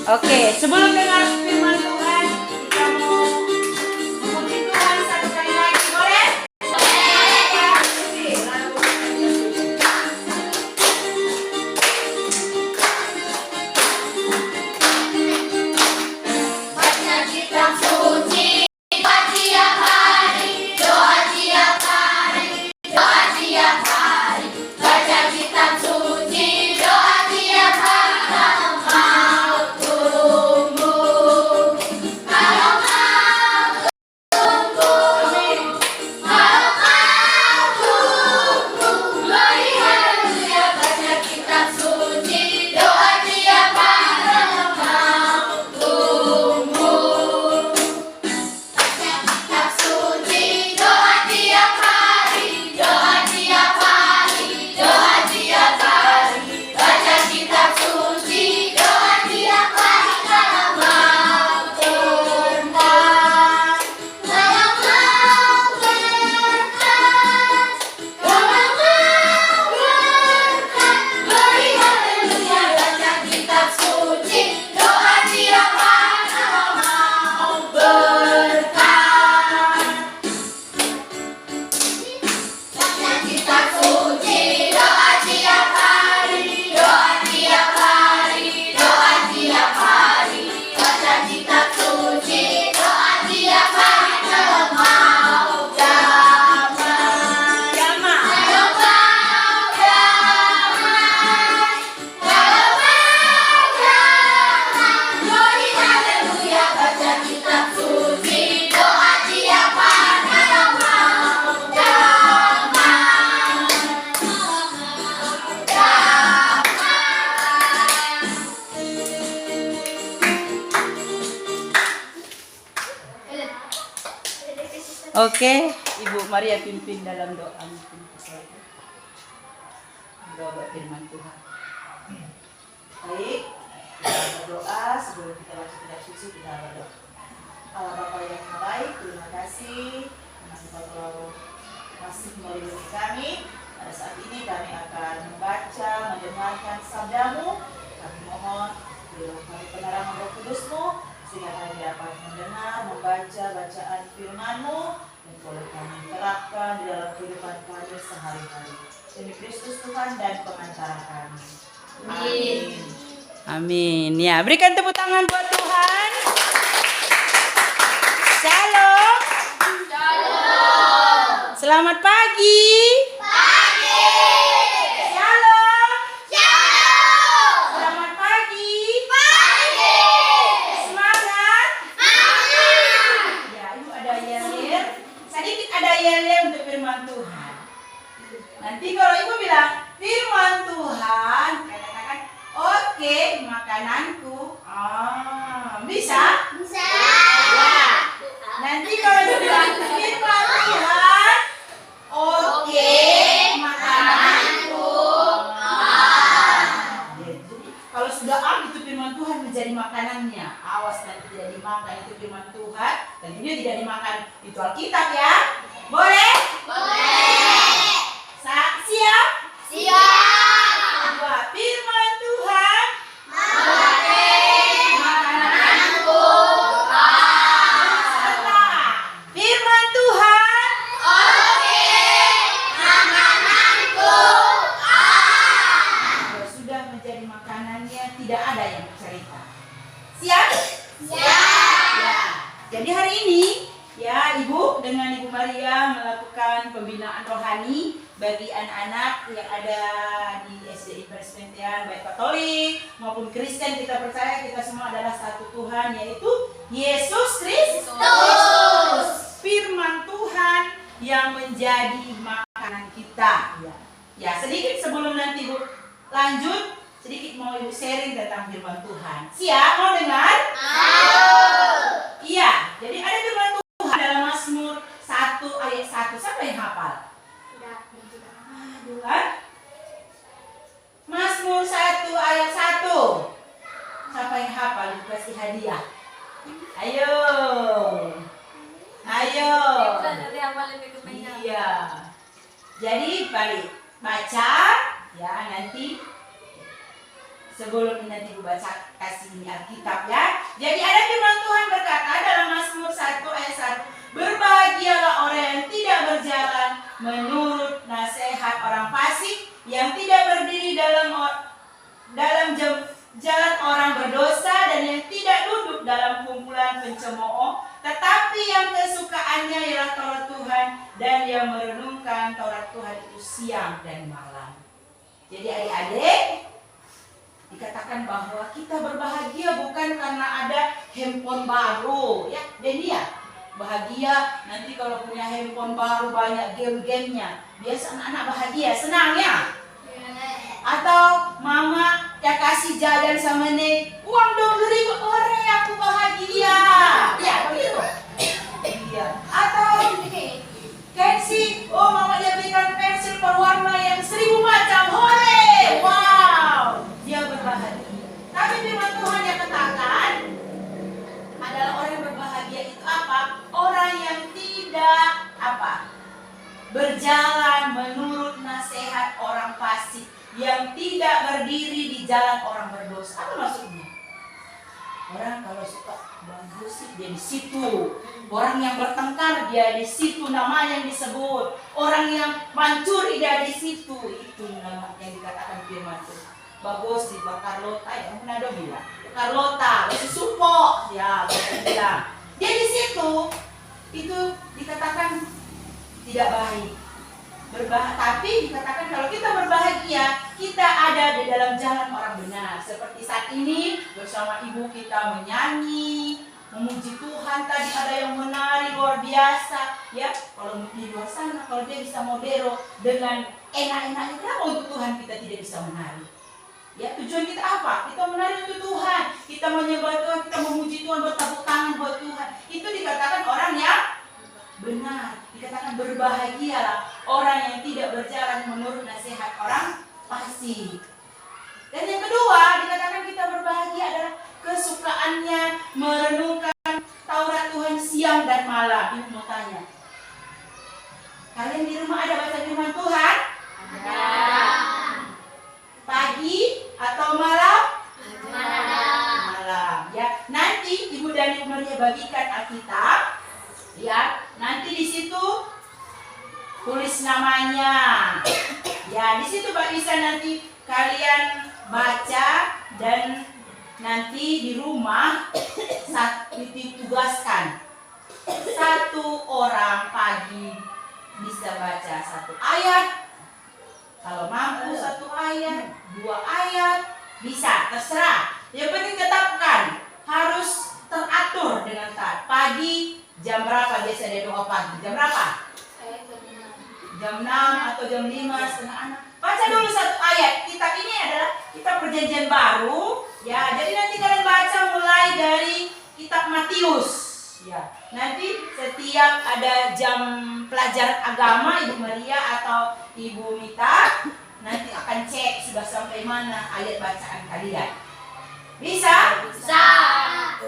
Oke, sebelum dengar firman Tuhan, kita mau memuji Tuhan satu kali lagi, boleh? Baca kitab suci, doa tiap hari, doa tiap hari, doa tiap hari. Baca kitab suci, doa tiap hari. Oke, Ibu Maria pimpin dalam doa. Doa firman Tuhan. Baik, kita berdoa sebelum kita baca kitab suci, kita berdoa. Allah Bapa yang baik, terima kasih karena Engkau telah masih melindungi kami. Pada saat ini kami akan membaca, mendengarkan sabdamu. Kami mohon kami penerangan Roh Kudus-Mu sehingga kami dapat mendengar, membaca bacaan firman-Mu dan boleh kami terapkan di dalam kehidupan kami sehari-hari. Demi Kristus Tuhan dan pengantara kami. Amin. Amin. Ya, berikan tepuk tangan buat Tuhan. Shalom. Shalom. Selamat pagi. Pagi. Shalom. Shalom. Selamat pagi. Pagi. Semangat. Semangat. Ya, Ibu ada yel-yel. Sedikit ada yel-yel untuk firman Tuhan. Nanti kalau Ibu bilang firman Tuhan, katakan oke, makananku. Bisa? Bisa. Ya. Nanti kalau Ibu bilang firman Tuhan, oke, makananku. Jadi kalau sudah itu firman Tuhan menjadi makanannya. Awas nanti tidak dimakan itu firman Tuhan, dan ini tidak dimakan itu Alkitab ya. Boleh? Boleh. Siap? Siap. Dua, firman Tuhan. Makananku. Firman Tuhan. Oke. Makananku. Kalau sudah menjadi makanannya, tidak ada yang bercerita. Siap? Siap. Ya. Jadi hari ini ya Ibu dengan Ibu Maria melakukan pembinaan rohani bagi anak-anak yang ada di SDI Presbyterian baik Katolik maupun Kristen. Kita percaya kita semua adalah satu Tuhan, yaitu Yesus Kristus. Firman Tuhan yang menjadi makanan kita. Ya, sedikit sebelum nanti Ibu lanjut, sedikit mau Ibu sharing tentang firman Tuhan. Siap? Mau dengar? Iya, jadi ada firman Tuhan dalam Mazmur 1 ayat 1. Siapa yang hafal? Kan? Mazmur 1 ayat 1. Siapa yang hafal? Dikasih hadiah. Ayo. Iya. Jadi balik baca ya, nanti sebelum nanti Ibu baca kasih ini Alkitab ya. Jadi ada firman Tuhan berkata dalam Mazmur 1 ayat 1, berbahagialah orang yang tidak berjalan menurut nasihat orang fasik, yang tidak berdiri dalam jalan orang berdosa, dan yang tidak duduk dalam kumpulan pencemooh, tetapi yang kesukaannya ialah Taurat Tuhan, dan yang merenungkan Taurat Tuhan itu siang dan malam. Jadi adik-adik, dikatakan bahwa kita berbahagia bukan karena ada handphone baru, ya, Denia. Bahagia nanti kalau punya handphone baru banyak game-gamenya. Biasa anak-anak bahagia, senang ya. Atau mama ya kasih jajan sama nek, uang 20.000, ore aku bahagia. Ya begitu. Iya. Atau pensil, oh mama dia berikan pensil berwarna yang 1000 macam, hore, wow, dia berbahagia. Tapi firman Tuhan yang katakan adalah orang yang berbahagia itu apa? Orang yang tidak apa? Berjalan menurut nasihat orang fasik, yang tidak berdiri di jalan orang berdosa. Apa maksudnya? Orang kalau suka bergosip dia di situ. Orang yang bertengkar dia di situ namanya yang disebut. Orang yang mencuri dia di situ. Itu nama yang dikatakan firman Tuhan. Bagosip, Carlota ya, Manado bilang. Carlota, si Supo, ya, bilang. Dia di situ itu dikatakan tidak baik. Tapi dikatakan kalau kita berbahagia, kita ada di dalam jalan orang benar. Seperti saat ini bersama ibu kita menyanyi, memuji Tuhan. Tadi ada yang menari luar biasa, ya. Kalau di luar sana, kalau dia bisa modero dengan enak-enaknya, kenapa untuk Tuhan kita tidak bisa menari? Ya, tujuan kita apa? Kita menari untuk Tuhan, kita menyembah Tuhan, kita memuji Tuhan, bertepuk tangan buat Tuhan. Itu dikatakan orang yang benar. Dikatakan berbahagialah orang yang tidak berjalan menurut nasihat orang fasik. Dan yang kedua dikatakan kita berbahagia adalah kesukaannya merenungkan Taurat Tuhan siang dan malam. Ibu mau tanya, kalian di rumah ada baca firman Tuhan? Ada. Pagi atau malam? Ada. Malam. Ya, nanti Ibu dan Ibu Maria bagikan Alkitab. Ya, nanti di situ tulis namanya. Ya, di situ Pak bisa nanti kalian baca dan nanti di rumah ditugaskan 1 orang pagi bisa baca 1 ayat. Kalau mampu 1 ayat, 2 ayat, bisa, terserah. Yang penting tetapkan harus teratur dengan taat. Pagi jam berapa biasa dia doa pagi? Jam berapa? Jam 6 atau jam 5 setengah 6. Baca dulu 1 ayat. Kitab ini adalah kitab perjanjian baru. Ya, jadi nanti kalian baca mulai dari kitab Matius. Ya, nanti setiap ada jam pelajaran agama Ibu Maria atau Ibu Mita nanti akan cek sudah sampai mana ayat bacaan kalian. Bisa? Bisa.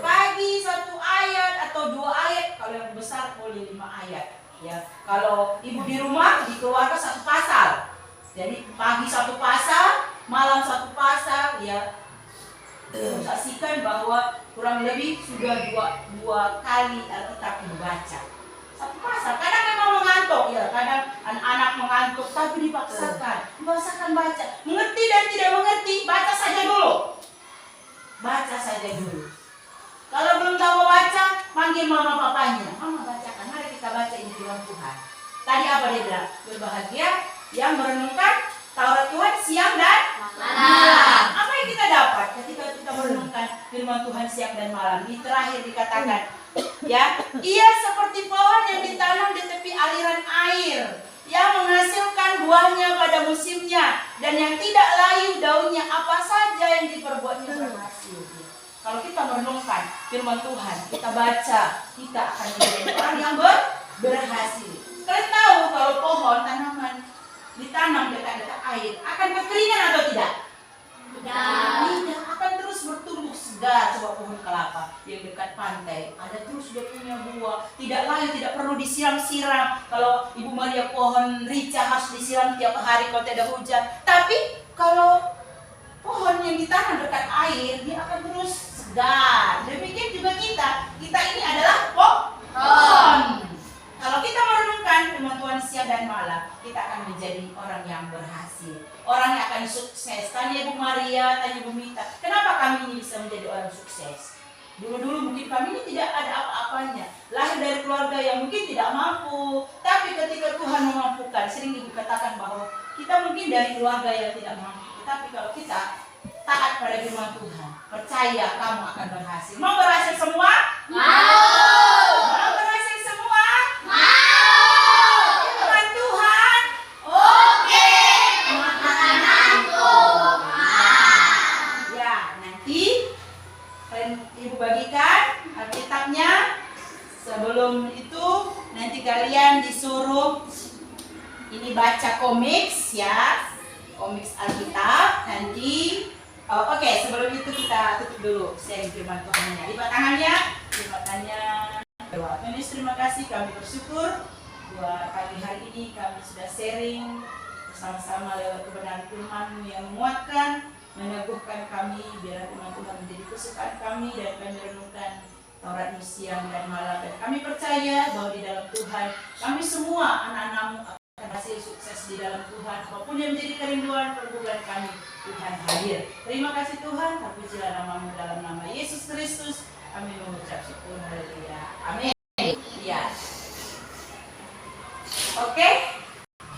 Pagi 1 ayat atau 2 ayat, kalau yang besar boleh 5 ayat. Ya, kalau ibu di rumah di keluarga 1 pasal. Jadi pagi 1 pasal, malam 1 pasal, ya. Saksikan bahwa kurang lebih sudah dua kali Alkitab dibaca. 1 pasal. Kadang memang mengantuk, ya. Kadang anak-anak mengantuk, tapi dipaksakan baca. Mengerti dan tidak mengerti, baca saja dulu. Baca saja dulu. Kalau belum tahu baca, panggil mama papanya. Mama bacakan, mari kita baca ini firman Tuhan. Tadi apa dia bilang? Berbahagia yang merenungkan Taurat Tuhan siang dan malam. Apa yang kita dapat ketika kita merenungkan firman Tuhan siang dan malam? Di terakhir dikatakan, ya, ia seperti pohon yang ditanam di tepi aliran air, yang menghasilkan buahnya pada musimnya, dan yang tidak layu daunnya, apa saja yang diperbuatnya berhasil. Kalau kita merenungkan firman Tuhan, kita baca, kita akan menjadi orang yang berhasil. Kalian tahu kalau pohon tanaman ditanam dekat-dekat air akan kekeringan atau tidak? Tidak, akan terus bertumbuh segar. Coba pohon kelapa yang dekat pantai, ada terus dia punya buah, tidak layu, tidak perlu disiram-siram. Kalau Ibu Maria pohon rica harus disiram tiap hari kalau tidak ada hujan. Tapi kalau pohon yang ditanam dekat air, dia akan terus segar. Demikian juga kita ini adalah pohon. Kalau kita merenungkan firman Tuhan siang dan malam, kita akan menjadi orang yang berhasil, orang yang akan sukses. Tanya Ibu Maria, tanya Ibu Mita, kenapa kami ini bisa menjadi orang sukses? Dulu-dulu mungkin kami ini tidak ada apa-apanya, lahir dari keluarga yang mungkin tidak mampu. Tapi ketika Tuhan memampukan, sering Ibu katakan bahwa kita mungkin dari keluarga yang tidak mampu. Tapi kalau kita taat pada firman Tuhan, percaya kamu akan berhasil. Mau berhasil semua? Mau. Mau berhasil semua? Mau. Firman Tuhan. Oke. Makananku. Ya, nanti Ibu bagikan Alkitabnya. Sebelum itu nanti kalian disuruh ini baca komiks ya, komiks Alkitab. Nanti oke, sebelum itu kita tutup dulu sharing firman Tuhannya. Lipat tangannya, lipat tangannya. Tuhan Yesus, terima kasih, kami bersyukur buat pagi hari ini kami sudah sharing bersama-sama lewat kebenaran firman-Mu yang menguatkan, meneguhkan kami, biar firman Tuhan menjadi kesukaan kami dan kami renungkan Taurat-Mu siang dan malam. Dan kami percaya bahwa di dalam Tuhan kami semua anak-anak-Mu akan hasil sukses di dalam Tuhan. Apapun yang menjadi kerinduan pergumulan kami, Tuhan hadir. Terima kasih Tuhan, terpujilah nama-Mu dalam nama Yesus Kristus. Kami mengucap syukur, haleluya. Amin. Ya. Oke.